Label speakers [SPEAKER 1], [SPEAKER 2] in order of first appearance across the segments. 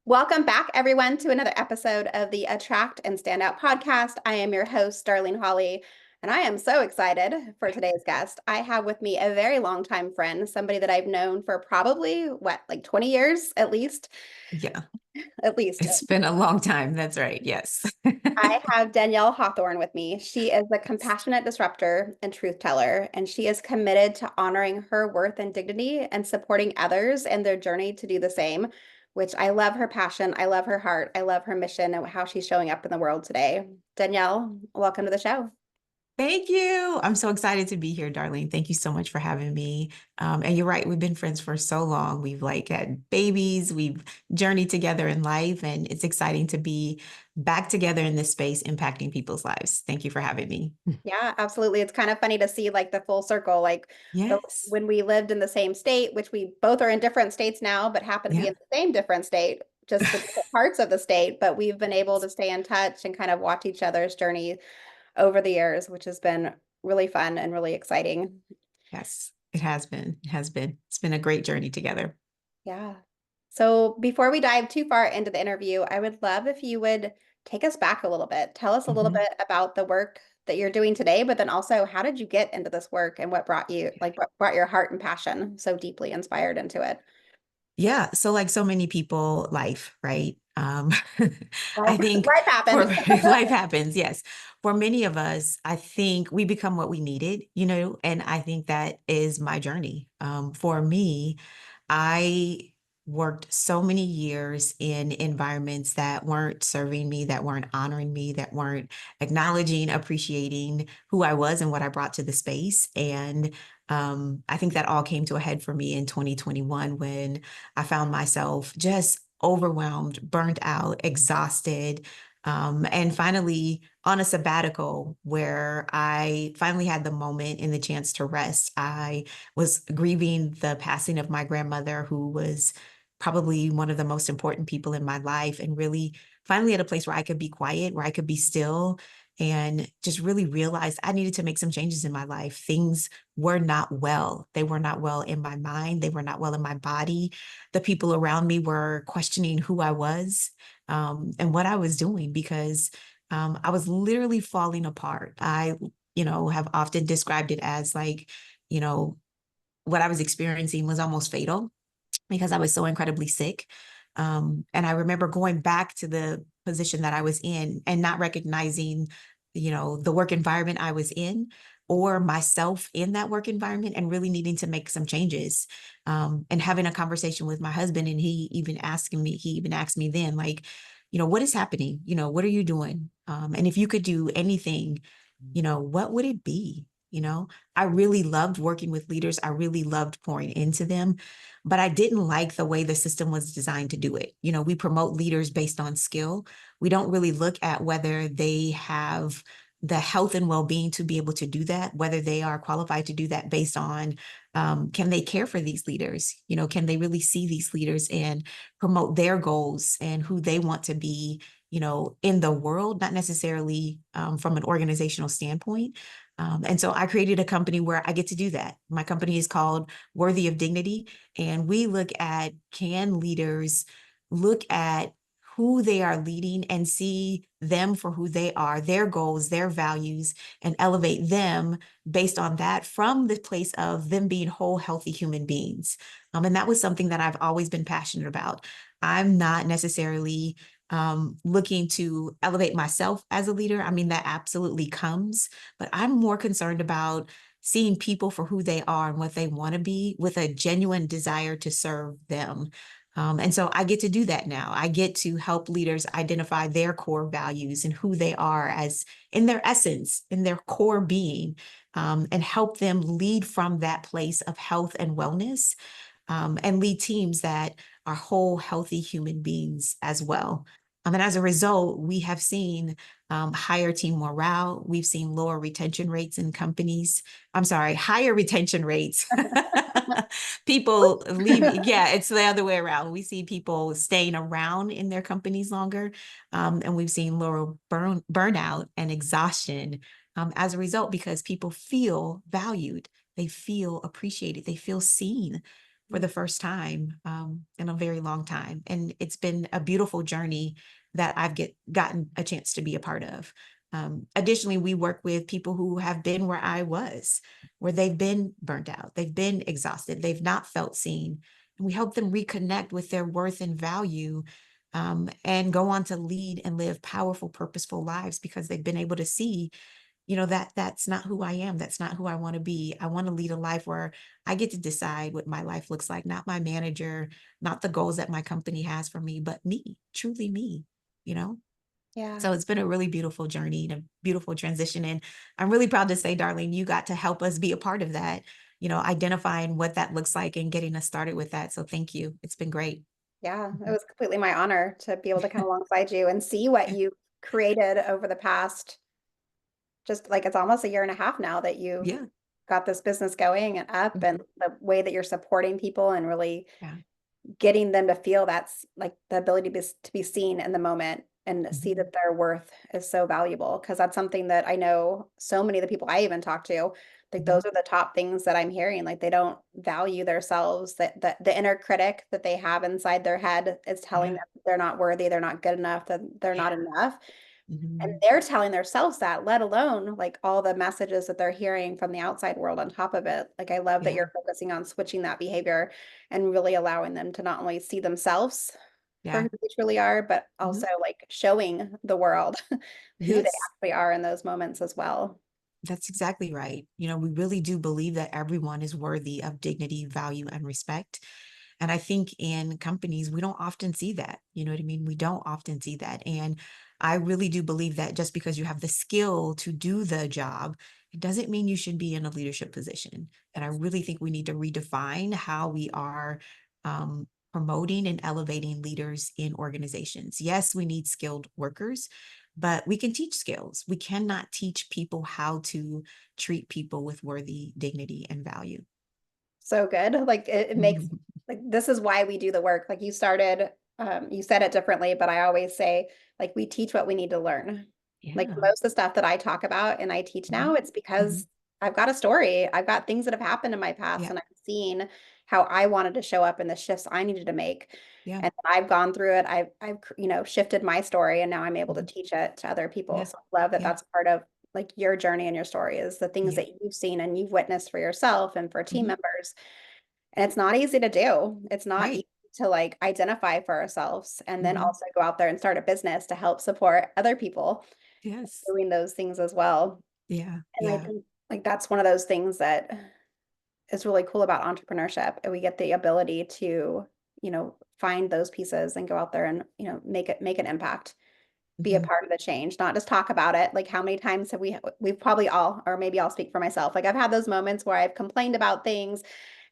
[SPEAKER 1] Welcome back, everyone, to another episode of the Attract and Stand Out podcast. I am your host, Darlene Hawley, and I am so excited for today's guest. I have with me a very longtime friend, somebody that I've known for probably, like 20 years at least,
[SPEAKER 2] Yeah,
[SPEAKER 1] at least.
[SPEAKER 2] it's been a long time. That's right. Yes.
[SPEAKER 1] I have Danielle Hawthorne with me. She is a compassionate disruptor and truth teller, and she is committed to honoring her worth and dignity and supporting others in their journey to do the same, which I love her passion. I love her heart. I love her mission and how she's showing up in the world today. Danielle, welcome to the show.
[SPEAKER 2] Thank you. I'm so excited to be here, Darlene. Thank you so much for having me. And you're right, we've been friends for so long. We've had babies, we've journeyed together in life, and it's exciting to be back together in this space, impacting people's lives. Thank you for having me.
[SPEAKER 1] Yeah, absolutely. It's kind of funny to see like the full circle, like
[SPEAKER 2] Yes.
[SPEAKER 1] when we lived in the same state, which we both are in different states now, but happen to be
[SPEAKER 2] Yeah.
[SPEAKER 1] in the same different state, just the different parts of the state. But we've been able to stay in touch and kind of watch each other's journey over the years, which has been really fun and really exciting.
[SPEAKER 2] Yes, it has been. It has been. It's been a great journey together.
[SPEAKER 1] Yeah. So before we dive too far into the interview, I would love if you would take us back a little bit. Tell us a little
[SPEAKER 2] Mhm.
[SPEAKER 1] bit about the work that you're doing today, but then also how did you get into this work and what brought you, like what brought your heart and passion so deeply inspired into it?
[SPEAKER 2] Yeah. So like so many people, life, right?
[SPEAKER 1] Life,
[SPEAKER 2] I think
[SPEAKER 1] life
[SPEAKER 2] for
[SPEAKER 1] happened.
[SPEAKER 2] life happens. Yes. For many of us, I think we become what we needed, and I think that is my journey. For me, I worked so many years in environments that weren't serving me, that weren't honoring me, that weren't acknowledging, appreciating who I was and what I brought to the space. And I think that all came to a head for me in 2021 when I found myself just overwhelmed, burnt out, exhausted, and finally on a sabbatical where I finally had the moment and the chance to rest. I was grieving the passing of my grandmother, who was probably one of the most important people in my life, and really finally at a place where I could be quiet, where I could be still, and just really realized I needed to make some changes in my life. Things were not well. They were not well in my mind. They were not well in my body. The people around me were questioning who I was, and what I was doing because I was literally falling apart. I have often described it as like, you know, what I was experiencing was almost fatal because I was so incredibly sick. And I remember going back to the position that I was in and not recognizing, the work environment I was in or myself in that work environment and really needing to make some changes. And having a conversation with my husband, and he even asked me then, like, what is happening? What are you doing? And if you could do anything, what would it be? I really loved working with leaders. I really loved pouring into them, but I didn't like the way the system was designed to do it. We promote leaders based on skill. We don't really look at whether they have the health and well-being to be able to do that, whether they are qualified to do that based on can they care for these leaders? Can they really see these leaders and promote their goals and who they want to be, in the world, not necessarily from an organizational standpoint. And so I created a company where I get to do that. My company is called Worthy of Dignity. And we look at, can leaders look at who they are leading and see them for who they are, their goals, their values, and elevate them based on that from the place of them being whole, healthy human beings. And that was something that I've always been passionate about. I'm not necessarily looking to elevate myself as a leader. I mean, that absolutely comes, but I'm more concerned about seeing people for who they are and what they want to be with a genuine desire to serve them. And so I get to do that now. I get to help leaders identify their core values and who they are as in their essence, in their core being, and help them lead from that place of health and wellness, and lead teams that are whole, healthy human beings as well. And as a result, we have seen higher team morale. We've seen lower retention rates in companies. I'm sorry, higher retention rates. People leave. Yeah, it's the other way around. We see people staying around in their companies longer. And we've seen lower burnout and exhaustion as a result because people feel valued. They feel appreciated. They feel seen. for the first time in a very long time. And it's been a beautiful journey that gotten a chance to be a part of. Additionally, we work with people who have been where I was, where they've been burnt out, they've been exhausted, they've not felt seen. And we help them reconnect with their worth and value, and go on to lead and live powerful, purposeful lives because they've been able to see, that that's not who I am. That's not who I want to be. I want to lead a life where I get to decide what my life looks like, not my manager, not the goals that my company has for me, but me, truly me, you know?
[SPEAKER 1] Yeah.
[SPEAKER 2] So it's been a really beautiful journey and a beautiful transition. And I'm really proud to say, Darlene, you got to help us be a part of that, identifying what that looks like and getting us started with that. So thank you. It's been great.
[SPEAKER 1] Yeah. It
[SPEAKER 2] Mhm.
[SPEAKER 1] was completely my honor to be able to come alongside you and see what you created over the past, just like it's almost a year and a half now that you've
[SPEAKER 2] Yeah.
[SPEAKER 1] got this business going and up,
[SPEAKER 2] Mhm.
[SPEAKER 1] and the way that you're supporting people and really
[SPEAKER 2] Yeah.
[SPEAKER 1] getting them to feel that's like the ability to be seen in the moment and see
[SPEAKER 2] Mhm.
[SPEAKER 1] that their worth is so valuable. Because that's something that I know so many of the people I even talk to, like
[SPEAKER 2] Mhm.
[SPEAKER 1] those are the top things that I'm hearing. Like they don't value themselves, that the inner critic that they have inside their head is telling
[SPEAKER 2] Yeah.
[SPEAKER 1] them they're not worthy, they're not good enough, that they're not
[SPEAKER 2] Yeah.
[SPEAKER 1] enough. And
[SPEAKER 2] Mhm.
[SPEAKER 1] they're telling themselves that, let alone like all the messages that they're hearing from the outside world on top of it. Like I love that
[SPEAKER 2] Yeah.
[SPEAKER 1] you're focusing on switching that behavior and really allowing them to not only see themselves for
[SPEAKER 2] Yeah.
[SPEAKER 1] who they truly are, but
[SPEAKER 2] Mhm.
[SPEAKER 1] also like showing the world who they
[SPEAKER 2] Yes.
[SPEAKER 1] actually are in those moments as well.
[SPEAKER 2] That's exactly right. We really do believe that everyone is worthy of dignity, value, and respect. And I think in companies, we don't often see that. You know what I mean? We don't often see that. And I really do believe that just because you have the skill to do the job, it doesn't mean you should be in a leadership position. And I really think we need to redefine how we are promoting and elevating leaders in organizations. Yes, we need skilled workers, but we can teach skills. We cannot teach people how to treat people with worthy dignity and value.
[SPEAKER 1] So good. Like it makes
[SPEAKER 2] Mhm.
[SPEAKER 1] like this is why we do the work. Like you started, you said it differently, but I always say like we teach what we need to learn. Like
[SPEAKER 2] Yeah.
[SPEAKER 1] most of the stuff that I talk about and I teach
[SPEAKER 2] Mhm.
[SPEAKER 1] now, it's
[SPEAKER 2] Mhm.
[SPEAKER 1] because I've got a story. I've got things that have happened in my past
[SPEAKER 2] Yeah.
[SPEAKER 1] and I've seen how I wanted to show up and the shifts I needed to make.
[SPEAKER 2] Yeah.
[SPEAKER 1] And I've gone through it. I've shifted my story and now I'm able to
[SPEAKER 2] Mhm.
[SPEAKER 1] teach it to other people.
[SPEAKER 2] Yeah.
[SPEAKER 1] So I love that
[SPEAKER 2] Yeah.
[SPEAKER 1] that's part of like your journey and your story is the things
[SPEAKER 2] Yeah.
[SPEAKER 1] that you've seen and you've witnessed for yourself and for team
[SPEAKER 2] Mhm.
[SPEAKER 1] members. And it's not easy to do. It's not
[SPEAKER 2] Right.
[SPEAKER 1] easy to like identify for ourselves and then
[SPEAKER 2] Mhm.
[SPEAKER 1] also go out there and start a business to help support other people
[SPEAKER 2] Yes.
[SPEAKER 1] doing those things as well.
[SPEAKER 2] Yeah.
[SPEAKER 1] And I
[SPEAKER 2] Yeah.
[SPEAKER 1] think like that's one of those things that is really cool about entrepreneurship. And we get the ability to, find those pieces and go out there and, make an impact, be a
[SPEAKER 2] Mhm.
[SPEAKER 1] part of the change, not just talk about it. Like how many times have we've probably all, or maybe I'll speak for myself. Like I've had those moments where I've complained about things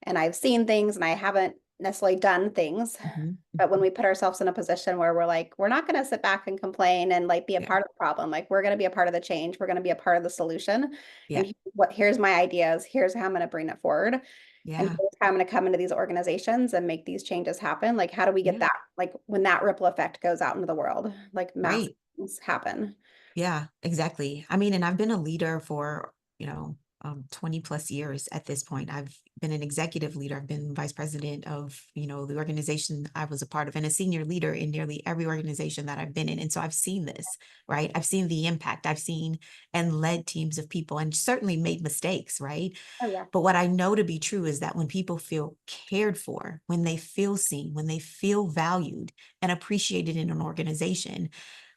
[SPEAKER 1] and I've seen things and I haven't necessarily done things.
[SPEAKER 2] Mhm.
[SPEAKER 1] But when
[SPEAKER 2] Mhm.
[SPEAKER 1] we put ourselves in a position where we're like, we're not going to sit back and complain and like be a
[SPEAKER 2] Yeah.
[SPEAKER 1] part of the problem, like we're going to be a part of the change, we're going to be a part of the solution.
[SPEAKER 2] Yeah.
[SPEAKER 1] And here's my ideas, here's how I'm going to bring it forward. And
[SPEAKER 2] Yeah.
[SPEAKER 1] here's how I'm going to come into these organizations and make these changes happen. Like, how do we get
[SPEAKER 2] Yeah.
[SPEAKER 1] that? Like, when that ripple effect goes out into the world, like massive
[SPEAKER 2] Right.
[SPEAKER 1] things happen.
[SPEAKER 2] Yeah, exactly. I mean, and I've been a leader for, 20 plus years at this point. I've been an executive leader. I've been vice president of, the organization I was a part of and a senior leader in nearly every organization that I've been in. And so I've seen this, right? I've seen the impact. I've seen and led teams of people and certainly made mistakes, right?
[SPEAKER 1] Oh, yeah.
[SPEAKER 2] But what I know to be true is that when people feel cared for, when they feel seen, when they feel valued and appreciated in an organization,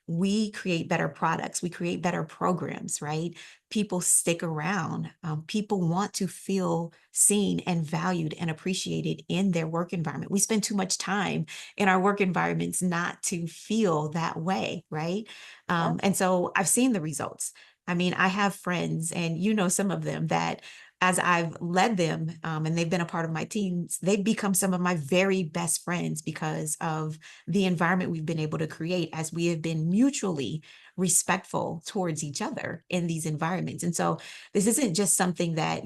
[SPEAKER 2] we create better products, we create better programs, right? People stick around. People want to feel seen and valued and appreciated in their work environment. We spend too much time in our work environments not to feel that way, right?
[SPEAKER 1] Yeah.
[SPEAKER 2] And so I've seen the results. I mean, I have friends, and some of them that as I've led them, and they've been a part of my teams, they've become some of my very best friends because of the environment we've been able to create as we have been mutually respectful towards each other in these environments. And so this isn't just something that,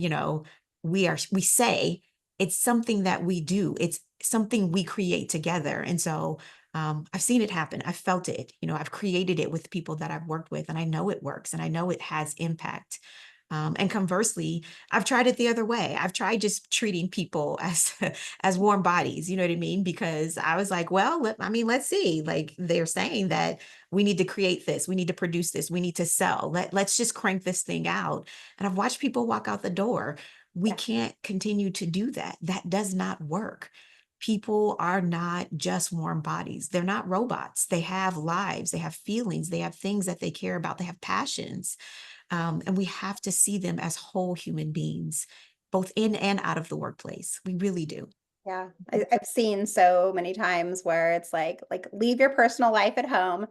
[SPEAKER 2] we say, it's something that we do. It's something we create together. And so I've seen it happen. I've felt it. I've created it with people that I've worked with, and I know it works and I know it has impact. And conversely, I've tried it the other way. I've tried just treating people as as warm bodies, you know what I mean? Because I was like, well, let's see. Like they're saying that we need to create this, we need to produce this, we need to sell. Let's just crank this thing out. And I've watched people walk out the door. We
[SPEAKER 1] Yeah.
[SPEAKER 2] can't continue to do that. That does not work. People are not just warm bodies. They're not robots. They have lives, they have feelings, they have things that they care about, they have passions. And we have to see them as whole human beings, both in and out of the workplace. We really do.
[SPEAKER 1] Yeah.
[SPEAKER 2] Mhm.
[SPEAKER 1] I've seen so many times where it's like leave your personal life at home.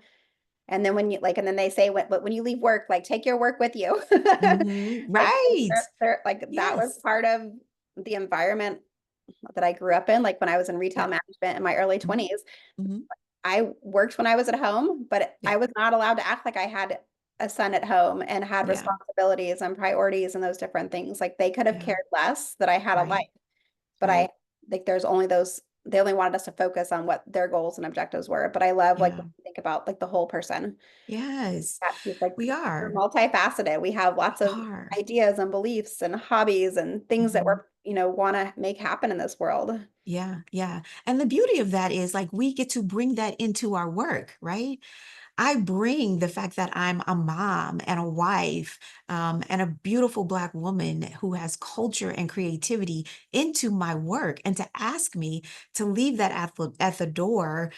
[SPEAKER 1] And then when you like, and then they say, but when you leave work, like take your work with you.
[SPEAKER 2] Mhm.
[SPEAKER 1] Like
[SPEAKER 2] Right.
[SPEAKER 1] like that was
[SPEAKER 2] Yes.
[SPEAKER 1] part of the environment that I grew up in. Like when I was in retail
[SPEAKER 2] Yeah.
[SPEAKER 1] management in my early
[SPEAKER 2] Mhm.
[SPEAKER 1] 20s,
[SPEAKER 2] Mhm.
[SPEAKER 1] I worked when I was at home, but
[SPEAKER 2] Yeah.
[SPEAKER 1] I was not allowed to act like I had a son at home and had
[SPEAKER 2] Yeah.
[SPEAKER 1] responsibilities and priorities and those different things. Like they could have
[SPEAKER 2] Yeah.
[SPEAKER 1] cared less that I had a life,
[SPEAKER 2] Right.
[SPEAKER 1] but I
[SPEAKER 2] Right.
[SPEAKER 1] think there's only those, they only wanted us to focus on what their goals and objectives were. But I love like
[SPEAKER 2] Yeah.
[SPEAKER 1] when you think about like the whole person.
[SPEAKER 2] Yes.
[SPEAKER 1] That piece, like
[SPEAKER 2] We
[SPEAKER 1] we're
[SPEAKER 2] are.
[SPEAKER 1] multifaceted. We have
[SPEAKER 2] We
[SPEAKER 1] lots of
[SPEAKER 2] are.
[SPEAKER 1] ideas and beliefs and hobbies and things that
[SPEAKER 2] Mhm.
[SPEAKER 1] we're, want to make happen in this world.
[SPEAKER 2] Yeah. Yeah. And the beauty of that is like we get to bring that into our work, right? I bring the fact that I'm a mom and a wife, and a beautiful Black woman who has culture and creativity into my work. And to ask me to leave that at the door,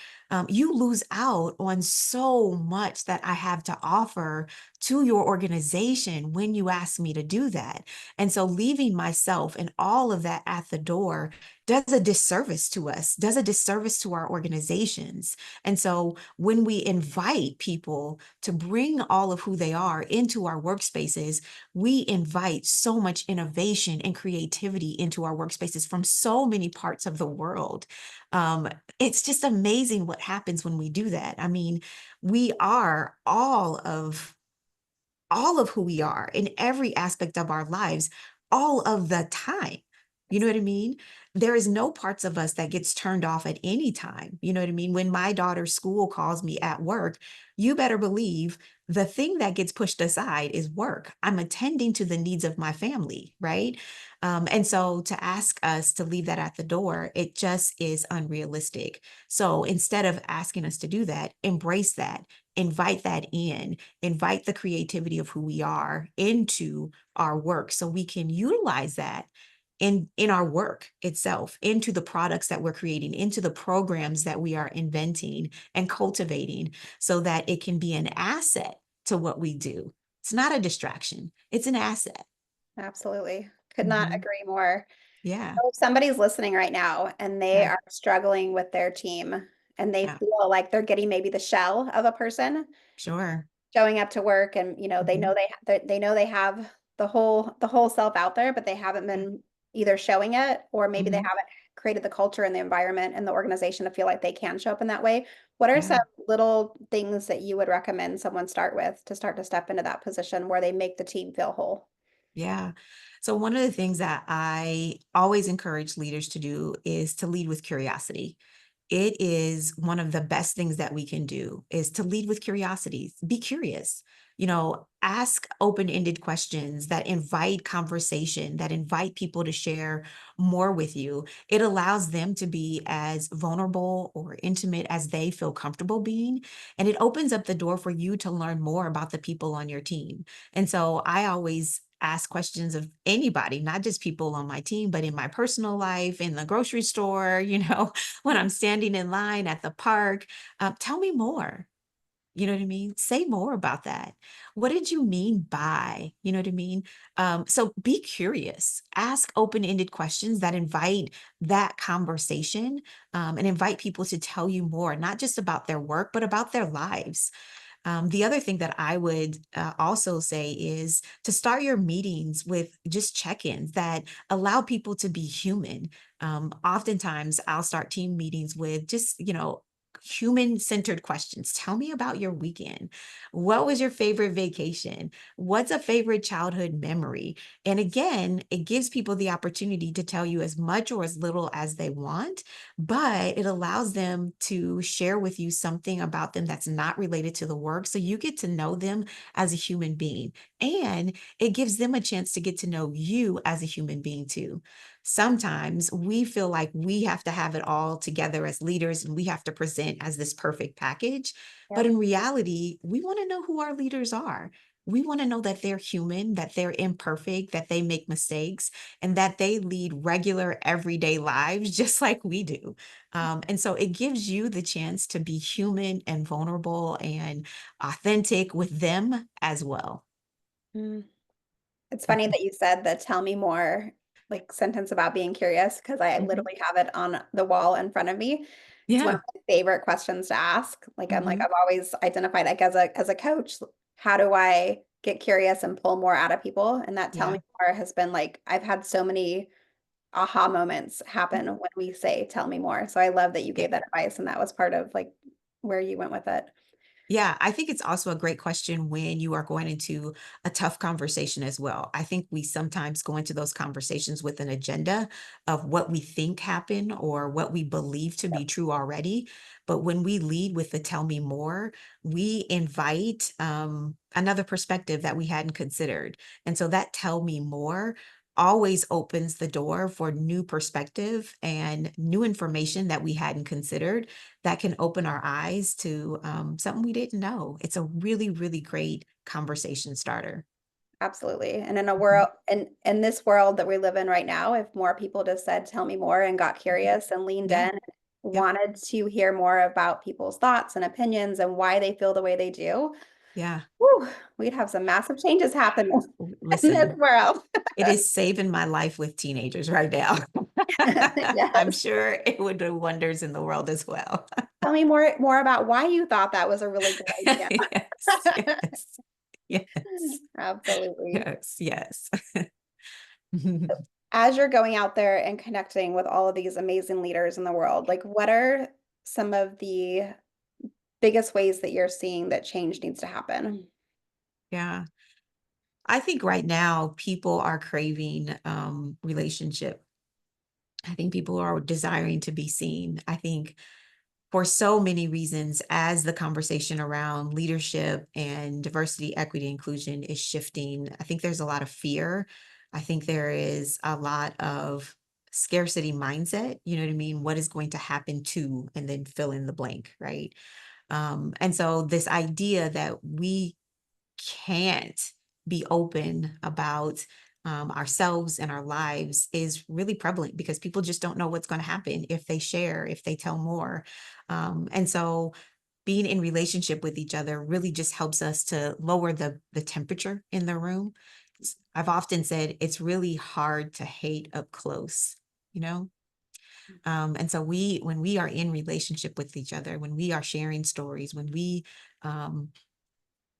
[SPEAKER 2] you lose out on so much that I have to offer to your organization when you ask me to do that. And so leaving myself and all of that at the door does a disservice to us, does a disservice to our organizations. And so when we invite people to bring all of who they are into our workspaces, we invite so much innovation and creativity into our workspaces from so many parts of the world. Um, it's just amazing what happens when we do that. I mean, we are all of who we are in every aspect of our lives all of the time. You know what I mean? There is no parts of us that gets turned off at any time. You know what I mean? When my daughter's school calls me at work, you better believe the thing that gets pushed aside is work. I'm attending to the needs of my family, right? And so to ask us to leave that at the door, it just is unrealistic. So instead of asking us to do that, embrace that, invite that in, invite the creativity of who we are into our work so we can utilize that in our work itself, into the products that we're creating, into the programs that we are inventing and cultivating so that it can be an asset to what we do. It's not a distraction, it's an asset.
[SPEAKER 1] Absolutely. Could not
[SPEAKER 2] Mhm.
[SPEAKER 1] agree more.
[SPEAKER 2] Yeah.
[SPEAKER 1] So if somebody's listening right now and they
[SPEAKER 2] Yeah.
[SPEAKER 1] are struggling with their team and they
[SPEAKER 2] Yeah.
[SPEAKER 1] feel like they're getting maybe the shell of a person,
[SPEAKER 2] Sure.
[SPEAKER 1] showing up to work and they know
[SPEAKER 2] Mhm.
[SPEAKER 1] they know they have the whole self out there, but they haven't
[SPEAKER 2] Yeah.
[SPEAKER 1] been either showing it or maybe they
[SPEAKER 2] Mhm.
[SPEAKER 1] haven't created the culture and the environment and the organization to feel like they can show up in that way. What are
[SPEAKER 2] Yeah.
[SPEAKER 1] some little things that you would recommend someone start with to start to step into that position where they make the team feel whole?
[SPEAKER 2] Yeah. So one of the things that I always encourage leaders to do is to lead with curiosity. It is one of the best things that we can do is to lead with curiosity. Be curious. Ask open-ended questions that invite conversation, that invite people to share more with you. It allows them to be as vulnerable or intimate as they feel comfortable being, and it opens up the door for you to learn more about the people on your team. And so I always ask questions of anybody, not just people on my team, but in my personal life, in the grocery store, when I'm standing in line at the park. Tell me more. You know what I mean? Say more about that. What did you mean by, you know what I mean? So be curious, ask open-ended questions that invite that conversation, and invite people to tell you more, not just about their work, but about their lives. The other thing that I would also say is to start your meetings with just check ins that allow people to be human. Oftentimes, I'll start team meetings with just, human-centered questions. Tell me about your weekend. What was your favorite vacation? What's a favorite childhood memory? And again, it gives people the opportunity to tell you as much or as little as they want, but it allows them to share with you something about them that's not related to the work. So you get to know them as a human being. And it gives them a chance to get to know you as a human being too. Sometimes we feel like we have to have it all together as leaders and we have to present as this perfect package. But
[SPEAKER 1] Yep.
[SPEAKER 2] in reality, we want to know who our leaders are. We want to know that they're human, that they're imperfect, that they make mistakes, and that they lead regular, everyday lives just like we do. And so it gives you the chance to be human and vulnerable and authentic with them as well.
[SPEAKER 1] Mm. It's funny that you said the "tell me more," like, sentence about being curious, because I
[SPEAKER 2] Mhm.
[SPEAKER 1] literally have it on the wall in front of me. It's one of
[SPEAKER 2] Yeah.
[SPEAKER 1] my favorite questions to ask.
[SPEAKER 2] Mhm.
[SPEAKER 1] I've always identified, like, as a coach, how do I get curious and pull more out of people? And that "tell me
[SPEAKER 2] Yeah.
[SPEAKER 1] more" has been, like, I've had so many aha moments happen
[SPEAKER 2] Mhm.
[SPEAKER 1] when we say, "Tell me more." So I love that you
[SPEAKER 2] Yeah.
[SPEAKER 1] gave that advice, and that was part of, like, where you went with it.
[SPEAKER 2] Yeah, I think it's also a great question when you are going into a tough conversation as well. I think we sometimes go into those conversations with an agenda of what we think happened or what we believe to be true already. But when we lead with the tell me more, we invite another perspective that we hadn't considered. And so that tell me more always opens the door for new perspective and new information that we hadn't considered that can open our eyes to something we didn't know. It's a really, really great conversation starter.
[SPEAKER 1] Absolutely. And in a
[SPEAKER 2] Mhm.
[SPEAKER 1] world in this world that we live in right now, if more people just said, "Tell me more," and got
[SPEAKER 2] Mhm.
[SPEAKER 1] curious and leaned
[SPEAKER 2] Yeah.
[SPEAKER 1] in,
[SPEAKER 2] Yep.
[SPEAKER 1] wanted to hear more about people's thoughts and opinions and why they feel the way they do,
[SPEAKER 2] Yeah.
[SPEAKER 1] whew, we'd have some massive changes happen in this
[SPEAKER 2] Listen,
[SPEAKER 1] world.
[SPEAKER 2] it is saving my life with teenagers right now. I'm
[SPEAKER 1] Yes.
[SPEAKER 2] sure it would do wonders in the world as well.
[SPEAKER 1] Tell me more about why you thought that was a really good idea.
[SPEAKER 2] Yes, yes, yes,
[SPEAKER 1] Absolutely.
[SPEAKER 2] yes, yes.
[SPEAKER 1] As you're going out there and connecting with all of these amazing leaders in the world, like, what are some of the biggest ways that you're seeing that change needs to happen?
[SPEAKER 2] Yeah. I think right now people are craving relationship. I think people are desiring to be seen. I think for so many reasons, as the conversation around leadership and diversity, equity, inclusion is shifting, I think there's a lot of fear. I think there is a lot of scarcity mindset. You know what I mean? What is going to happen to, and then fill in the blank, right? And so, this idea that we can't be open about ourselves and our lives is really prevalent because people just don't know what's going to happen if they share, if they tell more. And so being in relationship with each other really just helps us to lower the temperature in the room. I've often said it's really hard to hate up close, you know? And so when we are in relationship with each other, when we are sharing stories, when we um,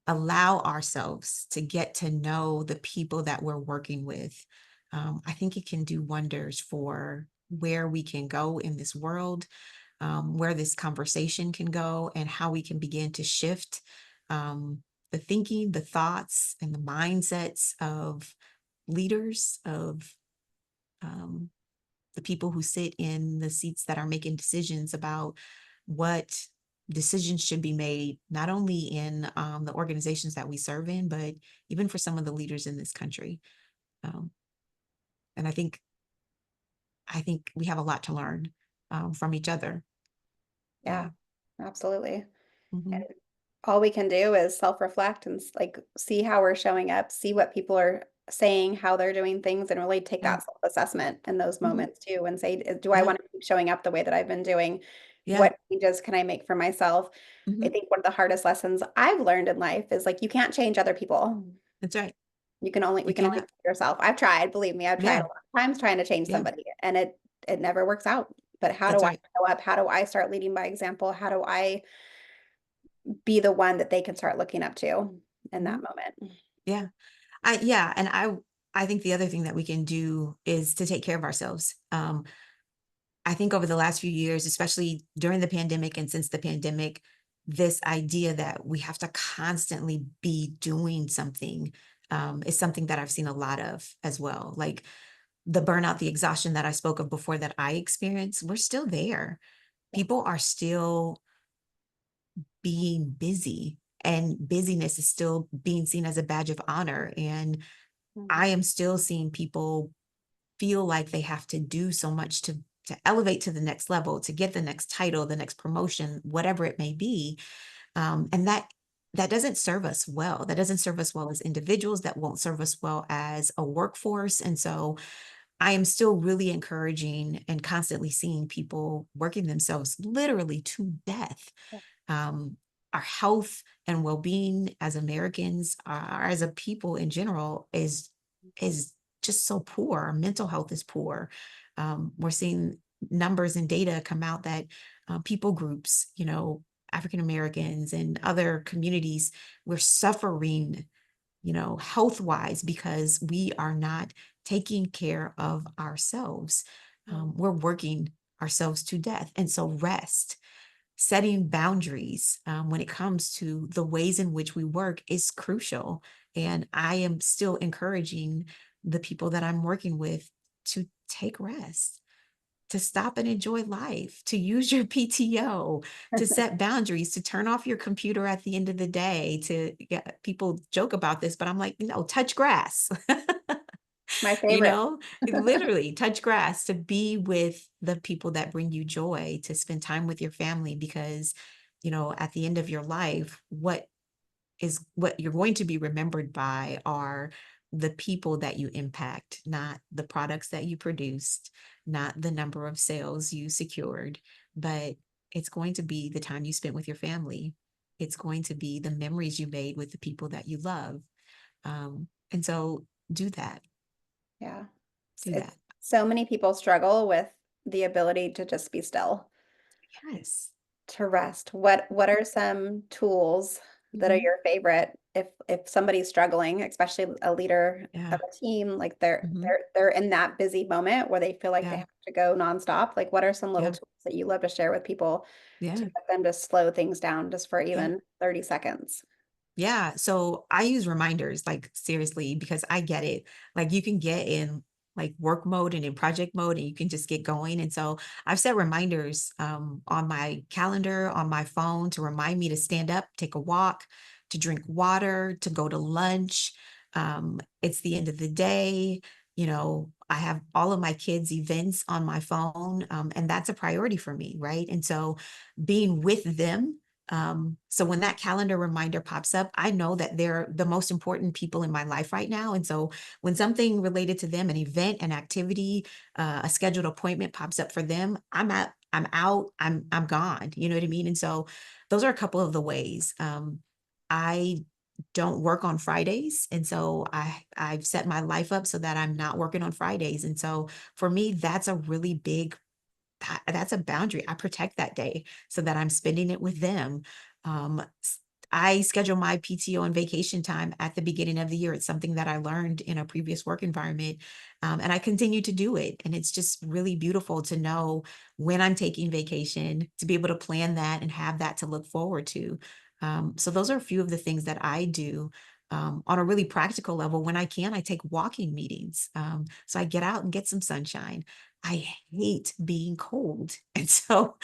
[SPEAKER 2] allow ourselves to get to know the people that we're working with, I think it can do wonders for where we can go in this world, where this conversation can go, and how we can begin to shift the thinking, the thoughts, and the mindsets of leaders, of um, the people who sit in the seats that are making decisions about what decisions should be made, not only in the organizations that we serve in, but even for some of the leaders in this country. Um, and I think we have a lot to learn from each other.
[SPEAKER 1] Yeah,
[SPEAKER 2] Yeah.
[SPEAKER 1] absolutely.
[SPEAKER 2] Hmm.
[SPEAKER 1] And all we can do is self-reflect and like see how we're showing up, see what people are saying, how they're doing things, and really take
[SPEAKER 2] Yeah.
[SPEAKER 1] that self-assessment in those
[SPEAKER 2] Hmm.
[SPEAKER 1] moments too, and say, Do I
[SPEAKER 2] Yeah.
[SPEAKER 1] want to keep showing up the way that I've been doing?
[SPEAKER 2] Yeah.
[SPEAKER 1] What changes can I make for myself?" I
[SPEAKER 2] Hmm.
[SPEAKER 1] think one of the hardest lessons I've learned in life is like you can't change other people.
[SPEAKER 2] That's right.
[SPEAKER 1] We
[SPEAKER 2] You
[SPEAKER 1] can only
[SPEAKER 2] cannot.
[SPEAKER 1] change yourself. I've tried, believe me, I've tried a
[SPEAKER 2] Yeah.
[SPEAKER 1] lot of times trying to change
[SPEAKER 2] Yeah.
[SPEAKER 1] somebody and it never works out. But how
[SPEAKER 2] That's
[SPEAKER 1] do I
[SPEAKER 2] right.
[SPEAKER 1] show up? How do I start leading by example? How do I be the one that they can start looking up to in
[SPEAKER 2] Hmm.
[SPEAKER 1] that moment?
[SPEAKER 2] Yeah. Yeah. I think the other thing that we can do is to take care of ourselves. I think over the last few years, especially during the pandemic and since the pandemic, this idea that we have to constantly be doing something is something that I've seen a lot of as well. Like the burnout, the exhaustion that I spoke of before that I experienced, we're still there.
[SPEAKER 1] Yeah.
[SPEAKER 2] People are still being busy, and busyness is still being seen as a badge of honor. And
[SPEAKER 1] Mhm.
[SPEAKER 2] I am still seeing people feel like they have to do so much to elevate to the next level, to get the next title, the next promotion, whatever it may be. And that doesn't serve us well. That doesn't serve us well as individuals. That won't serve us well as a workforce. And so I am still really encouraging and constantly seeing people working themselves literally to death.
[SPEAKER 1] Yeah.
[SPEAKER 2] um, our health and well-being as Americans, as a people in general, is just so poor. Our mental health is poor. We're seeing numbers and data come out that people groups, African Americans and other communities, we're suffering, health wise, because we are not taking care of ourselves.
[SPEAKER 1] Mm.
[SPEAKER 2] We're working ourselves to death. And so rest, setting boundaries when it comes to the ways in which we work is crucial. And I am still encouraging the people that I'm working with to take rest, to stop and enjoy life, to use your PTO, to set boundaries, to turn off your computer at the end of the day. To yeah, people joke about this, but I'm like, no, touch grass.
[SPEAKER 1] My favorite.
[SPEAKER 2] Literally touch grass, to be with the people that bring you joy, to spend time with your family, because, at the end of your life, what you're going to be remembered by are the people that you impact, not the products that you produced, not the number of sales you secured, but it's going to be the time you spent with your family. It's going to be the memories you made with the people that you love. And so do that.
[SPEAKER 1] Yeah.
[SPEAKER 2] Do
[SPEAKER 1] It's
[SPEAKER 2] that.
[SPEAKER 1] so many people struggle with the ability to just be still,
[SPEAKER 2] Yes.
[SPEAKER 1] to rest. What are some tools that are
[SPEAKER 2] Mhm.
[SPEAKER 1] your favorite if somebody's struggling, especially a leader
[SPEAKER 2] Yeah.
[SPEAKER 1] of a team, like they're
[SPEAKER 2] Mhm.
[SPEAKER 1] they're they're in that busy moment where they feel like they
[SPEAKER 2] Yeah.
[SPEAKER 1] have to go nonstop. Like what are some little
[SPEAKER 2] Yeah.
[SPEAKER 1] tools that you love to share with people to
[SPEAKER 2] Yeah.
[SPEAKER 1] get them to slow things down just for
[SPEAKER 2] Yeah.
[SPEAKER 1] even 30 seconds?
[SPEAKER 2] Yeah. So I use reminders, like seriously, because I get it. Like you can get in like work mode and in project mode and you can just get going. And so I've set reminders on my calendar, on my phone, to remind me to stand up, take a walk, to drink water, to go to lunch. It's the end of the day. I have all of my kids' events on my phone, and that's a priority for me. Right. And so being with them, so when that calendar reminder pops up, I know that they're the most important people in my life right now. And so when something related to them, an event, an activity, a scheduled appointment pops up for them, I'm gone. You know what I mean? And so those are a couple of the ways. I don't work on Fridays. And so I've set my life up so that I'm not working on Fridays. And so for me, that's a really big that's a boundary. I protect that day so that I'm spending it with them. I schedule my PTO and vacation time at the beginning of the year. It's something that I learned in a previous work environment, and I continue to do it. And it's just really beautiful to know when I'm taking vacation, to be able to plan that and have that to look forward to. So those are a few of the things that I do. On a really practical level, when I can, I take walking meetings. So I get out and get some sunshine. I hate being cold. And so,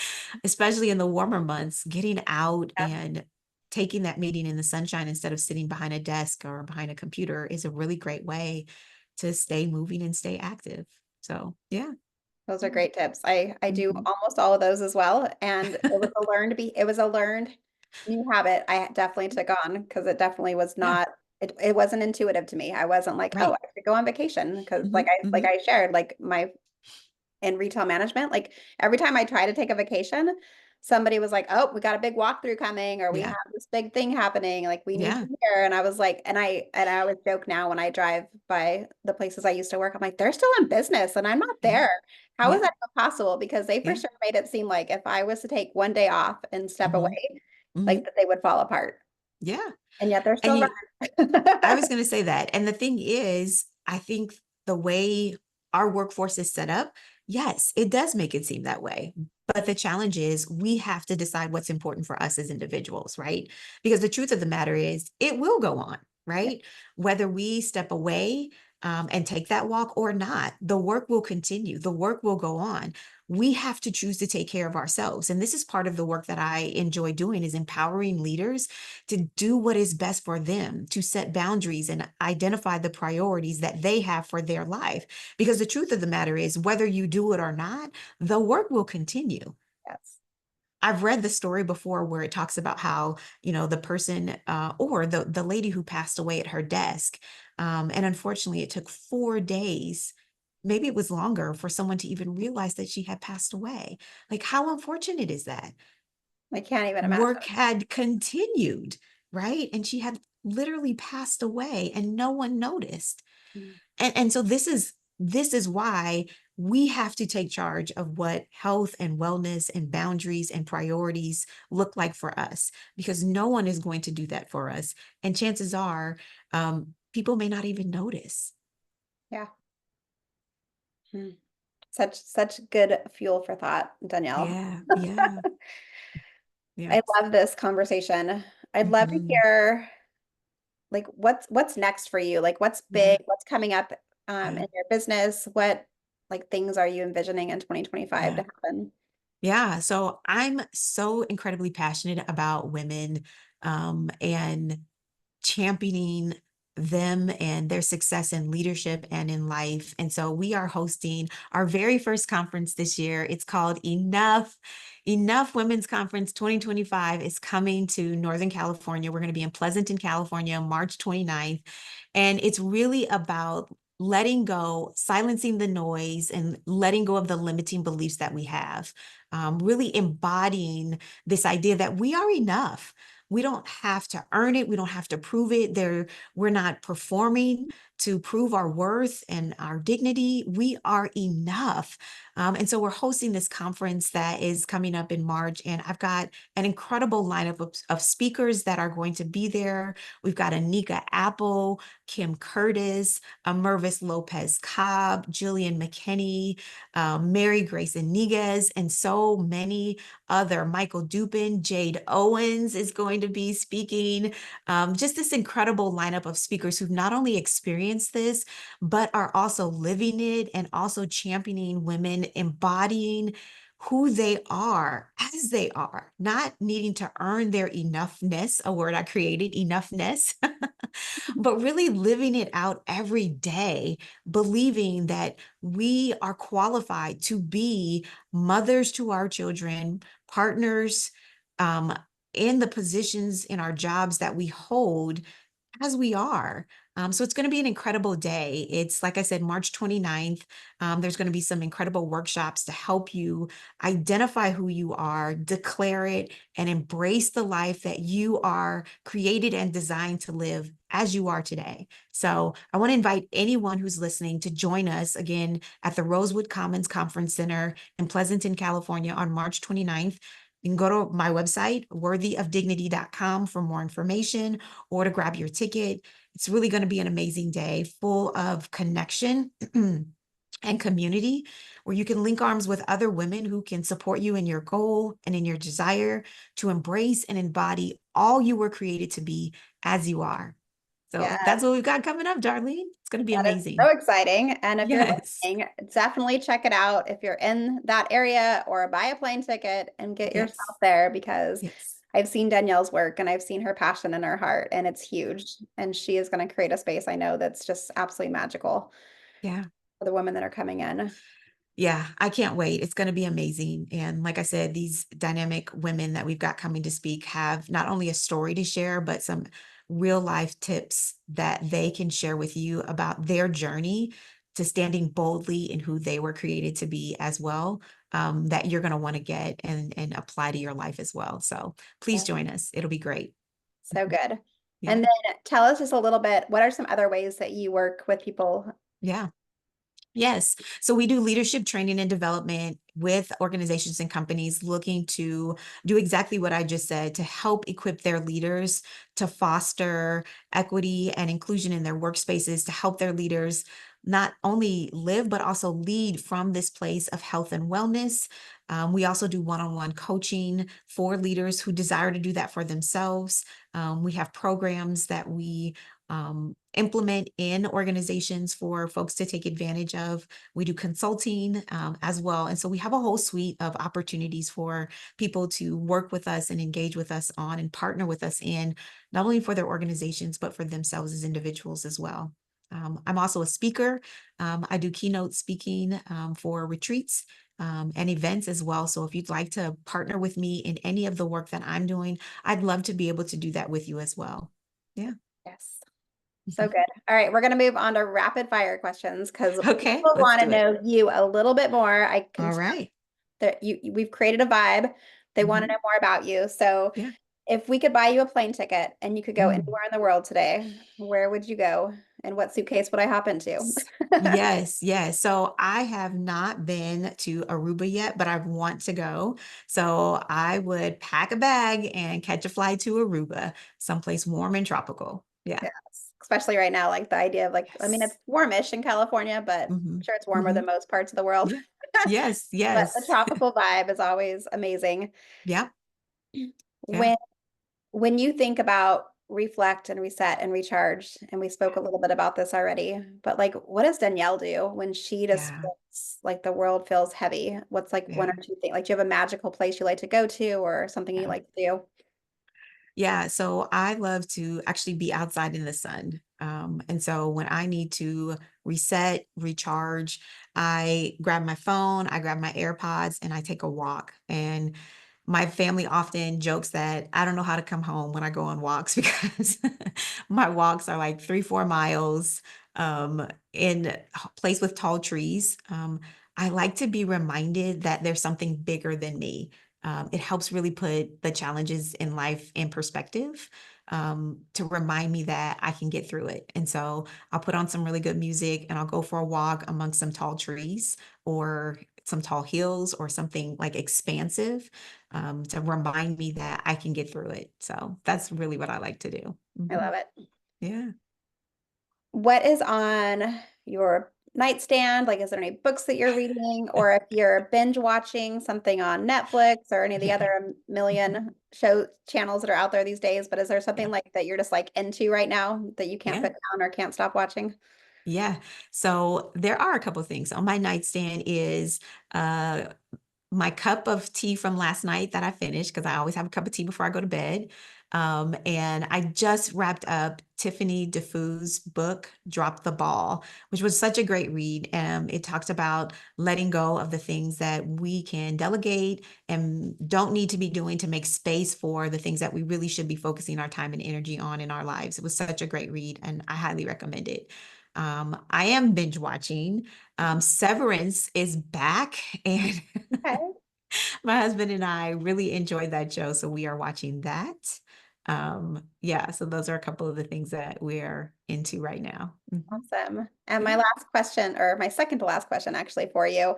[SPEAKER 2] especially in the warmer months, getting out
[SPEAKER 1] Yeah,
[SPEAKER 2] and taking that meeting in the sunshine instead of sitting behind a desk or behind a computer is a really great way to stay moving and stay active. So, yeah.
[SPEAKER 1] those are
[SPEAKER 2] Yeah.
[SPEAKER 1] great tips. I do
[SPEAKER 2] Mhm.
[SPEAKER 1] almost all of those as well. And it was a learned new habit I definitely took on because it definitely was
[SPEAKER 2] Yeah.
[SPEAKER 1] not it wasn't intuitive to me. I wasn't like, oh,
[SPEAKER 2] Right.
[SPEAKER 1] I should go on vacation because
[SPEAKER 2] Mhm.
[SPEAKER 1] like
[SPEAKER 2] Mhm.
[SPEAKER 1] I shared, like my in retail management, like every time I try to take a vacation, somebody was like, "Oh, we got a big walkthrough coming, or we
[SPEAKER 2] Yeah.
[SPEAKER 1] have this big thing happening. Like, we need
[SPEAKER 2] Yeah.
[SPEAKER 1] you here." And I was like, and I always joke now when I drive by the places I used to work, I'm like, "They're still in business, and I'm not
[SPEAKER 2] Yeah.
[SPEAKER 1] there. How is
[SPEAKER 2] Yeah.
[SPEAKER 1] that even possible?" Because they for
[SPEAKER 2] Yeah.
[SPEAKER 1] sure made it seem like if I was to take one day off and step
[SPEAKER 2] Mhm.
[SPEAKER 1] away, like
[SPEAKER 2] Mhm.
[SPEAKER 1] that they would fall apart,
[SPEAKER 2] Yeah.
[SPEAKER 1] and yet they're
[SPEAKER 2] And
[SPEAKER 1] still running.
[SPEAKER 2] I was going to say that. And the thing is, I think the way our workforce is set up, Yes, it does make it seem that way. But the challenge is we have to decide what's important for us as individuals, right? Because the truth of the matter is it will go on,
[SPEAKER 1] Yeah.
[SPEAKER 2] right? Whether we step away and take that walk or not, the work will continue, the work will go on. We have to choose to take care of ourselves. And this is part of the work that I enjoy doing is empowering leaders to do what is best for them, to set boundaries and identify the priorities that they have for their life. Because the truth of the matter is, whether you do it or not, the work will continue.
[SPEAKER 1] Yes.
[SPEAKER 2] I've read the story before where it talks about how, the person or the lady who passed away at her desk. And unfortunately, it took 4 days, maybe it was longer, for someone to even realize that she had passed away. Like, how unfortunate is that?
[SPEAKER 1] I can't even
[SPEAKER 2] Work
[SPEAKER 1] imagine.
[SPEAKER 2] had continued, right? And she had literally passed away and no one noticed.
[SPEAKER 1] Mm.
[SPEAKER 2] And so this is why we have to take charge of what health and wellness and boundaries and priorities look like for us, because no one is going to do that for us. And chances are, people may not even notice.
[SPEAKER 1] Yeah. Mm. Such good fuel for thought, Danielle.
[SPEAKER 2] Yeah, yeah,
[SPEAKER 1] I
[SPEAKER 2] yes.
[SPEAKER 1] love this conversation. I'd love to
[SPEAKER 2] Mhm.
[SPEAKER 1] hear like what's next for you? Like what's
[SPEAKER 2] Yeah,
[SPEAKER 1] big, what's coming up
[SPEAKER 2] yeah,
[SPEAKER 1] in your business? What like things are you envisioning in 2025
[SPEAKER 2] yeah.
[SPEAKER 1] to happen?
[SPEAKER 2] Yeah, so I'm so incredibly passionate about women, and championing them and their success in leadership and in life. And so we are hosting our very first conference this year. It's called Enough Women's Conference 2025 is coming to Northern California. We're going to be in Pleasanton, California, March 29th. And it's really about letting go, silencing the noise, and letting go of the limiting beliefs that we have. Really embodying this idea that we are enough. We don't have to earn it. We don't have to prove it. We're not performing to prove our worth and our dignity. We are enough. And so we're hosting this conference that is coming up in March. And I've got an incredible lineup of speakers that are going to be there. We've got Anika Apple, Kim Curtis, Mervis Lopez Cobb, Jillian McKinney, Mary Grace Iniguez, and so many other. Michael Dupin, Jade Owens is going to be speaking. Just this incredible lineup of speakers who've not only experienced this, but are also living it and also championing women, embodying who they are as they are, not needing to earn their enoughness, a word I created, enoughness, but really living it out every day, believing that we are qualified to be mothers to our children, partners, um, in the positions in our jobs that we hold as we are. So it's going to be an incredible day. It's, like I said, March 29th. There's going to be some incredible workshops to help you identify who you are, declare it, and embrace the life that you are created and designed to live as you are today. So I want to invite anyone who's listening to join us again at the Rosewood Commons Conference Center in Pleasanton, California on March 29th. You can go to my website, worthyofdignity.com, for more information or to grab your ticket. It's really going to be an amazing day full of connection and community, where you can link arms with other women who can support you in your goal and in your desire to embrace and embody all you were created to be as you are. So
[SPEAKER 1] Yeah.
[SPEAKER 2] that's what we've got coming up, Darlene. It's going to be
[SPEAKER 1] That is so
[SPEAKER 2] amazing.
[SPEAKER 1] exciting. And if you're
[SPEAKER 2] Yes.
[SPEAKER 1] listening, definitely check it out if you're in that area or buy a plane ticket and get yourself
[SPEAKER 2] Yes.
[SPEAKER 1] there because
[SPEAKER 2] Yes.
[SPEAKER 1] I've seen Danielle's work and I've seen her passion in her heart and it's huge. And she is going to create a space I know that's just absolutely magical
[SPEAKER 2] Yeah.
[SPEAKER 1] for the women that are coming in.
[SPEAKER 2] Yeah, I can't wait. It's going to be amazing. And like I said, these dynamic women that we've got coming to speak have not only a story to share, but some real life tips that they can share with you about their journey to standing boldly in who they were created to be as well, that you're going to want to get and apply to your life as well. So please
[SPEAKER 1] Yeah,
[SPEAKER 2] join us. It'll be great.
[SPEAKER 1] so good. And
[SPEAKER 2] Yeah.
[SPEAKER 1] then tell us just a little bit, what are some other ways that you work with people?
[SPEAKER 2] Yeah. Yes. So we do leadership training and development with organizations and companies looking to do exactly what I just said, to help equip their leaders to foster equity and inclusion in their workspaces, to help their leaders not only live, but also lead from this place of health and wellness. We also do one-on-one coaching for leaders who desire to do that for themselves. We have programs that we implement in organizations for folks to take advantage of. We do consulting as well. And so we have a whole suite of opportunities for people to work with us and engage with us on and partner with us in, not only for their organizations, but for themselves as individuals as well. I'm also a speaker. I do keynote speaking for retreats and events as well. So if you'd like to partner with me in any of the work that I'm doing, I'd love to be able to do that with you as well. Yeah.
[SPEAKER 1] Yes. So good. All right, we're going to move on to rapid fire questions because
[SPEAKER 2] Okay,
[SPEAKER 1] people
[SPEAKER 2] let's
[SPEAKER 1] want to
[SPEAKER 2] do it.
[SPEAKER 1] know you a little bit more. I can
[SPEAKER 2] All
[SPEAKER 1] tell
[SPEAKER 2] right.
[SPEAKER 1] that we've created a vibe. They want to
[SPEAKER 2] Mhm.
[SPEAKER 1] know more about you. So
[SPEAKER 2] Yeah.
[SPEAKER 1] if we could buy you a plane ticket and you could go
[SPEAKER 2] Mm.
[SPEAKER 1] anywhere in the world today, where would you go? And what suitcase would I hop into?
[SPEAKER 2] Yes, yes. So I have not been to Aruba yet, but I want to go. So I would pack a bag and catch a flight to Aruba, someplace warm and tropical. Yeah.
[SPEAKER 1] Yes. Especially right now, like the idea of like, I mean, it's
[SPEAKER 2] Yes.
[SPEAKER 1] warmish in California, but I'm
[SPEAKER 2] Hmm.
[SPEAKER 1] sure it's warmer
[SPEAKER 2] Hmm.
[SPEAKER 1] than most parts of the world.
[SPEAKER 2] Yeah. Yes,
[SPEAKER 1] But the
[SPEAKER 2] yes.
[SPEAKER 1] tropical vibe is always amazing.
[SPEAKER 2] Yeah. Yeah.
[SPEAKER 1] When when you think about reflect and reset and recharge, and we spoke a little bit about this already, but like what does Danielle do when she just
[SPEAKER 2] Yeah.
[SPEAKER 1] feels like the world feels heavy? What's like one
[SPEAKER 2] Yeah.
[SPEAKER 1] or two things? Like do you have a magical place you like to go to or something you
[SPEAKER 2] Yeah.
[SPEAKER 1] like to do?
[SPEAKER 2] Yeah, so I love to actually be outside in the sun. And so when I need to reset, recharge, I grab my phone, I grab my AirPods, and I take a walk. And my family often jokes that I don't know how to come home when I go on walks because my walks are like 3, 4 miles in a place with tall trees. I like to be reminded that there's something bigger than me. It helps really put the challenges in life in perspective, to remind me that I can get through it. And so I'll put on some really good music and I'll go for a walk amongst some tall trees or some tall hills or something like expansive, to remind me that I can get through it. So that's really what I like to do.
[SPEAKER 1] I love it.
[SPEAKER 2] Yeah.
[SPEAKER 1] What is on your nightstand? Like, is there any books that you're reading, or if you're binge watching something on Netflix or any of the
[SPEAKER 2] Yeah.
[SPEAKER 1] other
[SPEAKER 2] Mhm.
[SPEAKER 1] million show channels that are out there these days, but is there something
[SPEAKER 2] Yeah.
[SPEAKER 1] like that you're just like into right now that you can't
[SPEAKER 2] Yeah.
[SPEAKER 1] put down or can't stop watching?
[SPEAKER 2] Yeah. So there are a couple things on my nightstand is uh my cup of tea from last night that I finished because I always have a cup of tea before I go to bed. And I just wrapped up Tiffany Defoe's book, Drop the Ball, which was such a great read. It talks about letting go of the things that we can delegate and don't need to be doing to make space for the things that we really should be focusing our time and energy on in our lives. It was such a great read, and I highly recommend it. I am binge watching. Severance is back, and
[SPEAKER 1] Okay,
[SPEAKER 2] my husband and I really enjoyed that show, so we are watching that. Yeah, so those are a couple of the things that we're into right now. Mhm.
[SPEAKER 1] awesome. And my
[SPEAKER 2] Yeah.
[SPEAKER 1] last question, or my second to last question actually for you,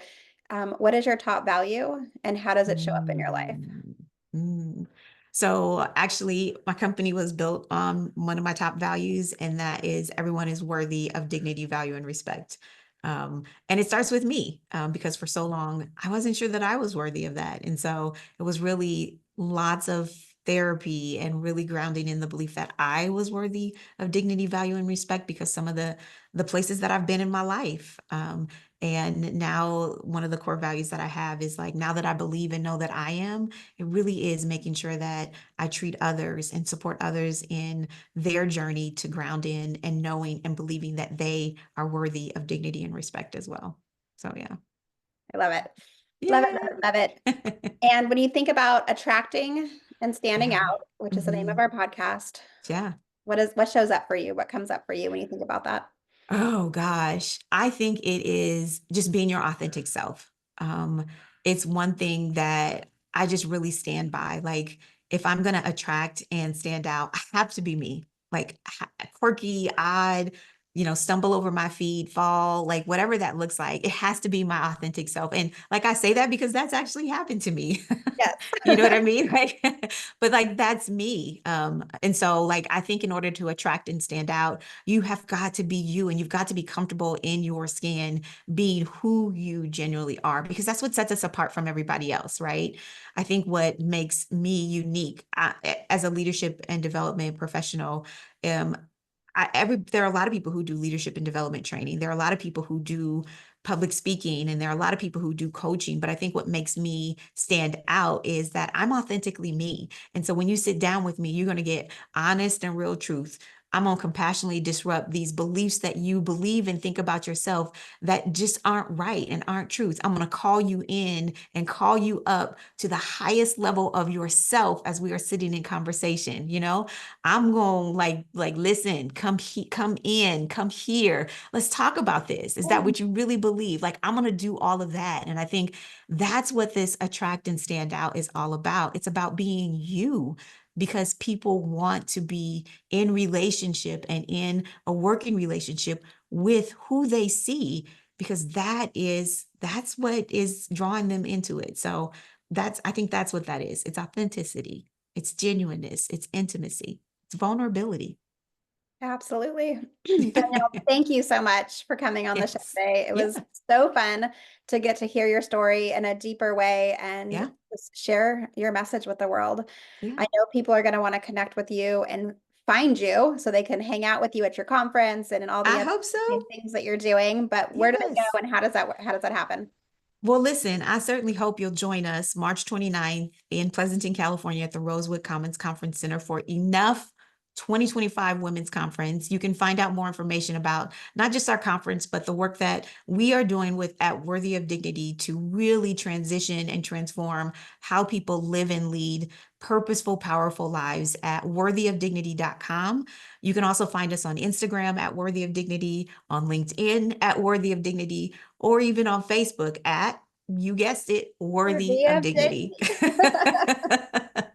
[SPEAKER 1] what is your top value and how does it show up in your life?
[SPEAKER 2] Mm, mm. So actually, my company was built on one of my top values, and that is everyone is worthy of dignity, value, and respect. And it starts with me, because for so long I wasn't sure that I was worthy of that. And so it was really lots of therapy and really grounding in the belief that I was worthy of dignity, value, and respect because some of the places that I've been in my life. And now one of the core values that I have is like, now that I believe and know that I am, it really is making sure that I treat others and support others in their journey to ground in and knowing and believing that they are worthy of dignity and respect as well. So yeah.
[SPEAKER 1] I love it. Love it, love
[SPEAKER 2] Yay.
[SPEAKER 1] it, love it. And when you think about attracting and standing
[SPEAKER 2] Yeah.
[SPEAKER 1] out, which is the name of
[SPEAKER 2] Hmm.
[SPEAKER 1] our podcast,
[SPEAKER 2] Yeah.
[SPEAKER 1] what shows up for you? What comes up for you when you think about that?
[SPEAKER 2] Oh gosh, I think it is just being your authentic self. Um, it's one thing that I just really stand by. Like, if I'm gonna attract and stand out, I have to be me. Like quirky, odd, stumble over my feet, fall, like whatever that looks like. It has to be my authentic self. And like I say that because that's actually happened to me.
[SPEAKER 1] Yes.
[SPEAKER 2] You know what I mean? Like But like that's me. And so like I think in order to attract and stand out, you have got to be you and you've got to be comfortable in your skin, being who you genuinely are, because that's what sets us apart from everybody else, right? I think what makes me unique as a leadership and development professional, um, there are a lot of people who do leadership and development training. There are a lot of people who do public speaking, and there are a lot of people who do coaching. But I think what makes me stand out is that I'm authentically me. And so when you sit down with me, you're going to get honest and real truth. I'm going to compassionately disrupt these beliefs that you believe and think about yourself that just aren't right and aren't truths. I'm going to call you in and call you up to the highest level of yourself as we are sitting in conversation. I'm going to listen, come in, come here. Let's talk about this. Is that what you really believe? Like, I'm going to do all of that. And I think that's what this attract and stand out is all about. It's about being you, because people want to be in relationship and in a working relationship with who they see, because that's what is drawing them into it. So I think that's what that is. It's authenticity, it's genuineness, it's intimacy, it's vulnerability.
[SPEAKER 1] Absolutely. Danielle, thank you so much for coming on the show
[SPEAKER 2] Yes.
[SPEAKER 1] today. It was
[SPEAKER 2] Yeah.
[SPEAKER 1] so fun to get to hear your story in a deeper way and
[SPEAKER 2] Yeah.
[SPEAKER 1] just share your message with the world.
[SPEAKER 2] Yeah.
[SPEAKER 1] I know people are going to want to connect with you and find you so they can hang out with you at your conference and in all the
[SPEAKER 2] I
[SPEAKER 1] other
[SPEAKER 2] hope so.
[SPEAKER 1] things that you're doing. But where do they go
[SPEAKER 2] Yes.
[SPEAKER 1] and how does that happen?
[SPEAKER 2] Well, listen, I certainly hope you'll join us March 29th in Pleasanton, California at the Rosewood Commons Conference Center for Enough 2025 Women's Conference. You can find out more information about not just our conference, but the work that we are doing with at Worthy of Dignity to really transition and transform how people live and lead purposeful, powerful lives at worthyofdignity.com. You can also find us on Instagram at Worthy of Dignity, on LinkedIn at Worthy of Dignity, or even on Facebook at, you guessed it, Worthy
[SPEAKER 1] Worthy
[SPEAKER 2] of
[SPEAKER 1] of
[SPEAKER 2] Dignity.
[SPEAKER 1] dignity.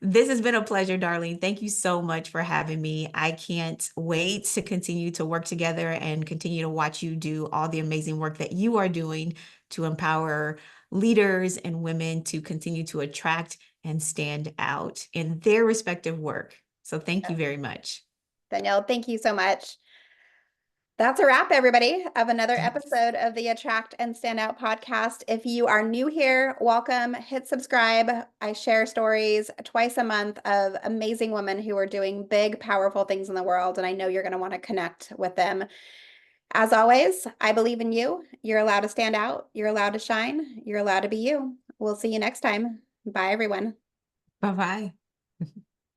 [SPEAKER 2] This has been a pleasure, Darlene. Thank you so much for having me. I can't wait to continue to work together and continue to watch you do all the amazing work that you are doing to empower leaders and women to continue to attract and stand out in their respective work. So thank you very much.
[SPEAKER 1] Danielle, thank you so much. That's a wrap, everybody, of another
[SPEAKER 2] Yes.
[SPEAKER 1] episode of the Attract and Stand Out podcast. If you are new here, welcome, hit subscribe. I share stories twice a month of amazing women who are doing big, powerful things in the world, and I know you're going to want to connect with them. As always, I believe in you. You're allowed to stand out. You're allowed to shine. You're allowed to be you. We'll see you next time. Bye, everyone.
[SPEAKER 2] Bye-bye.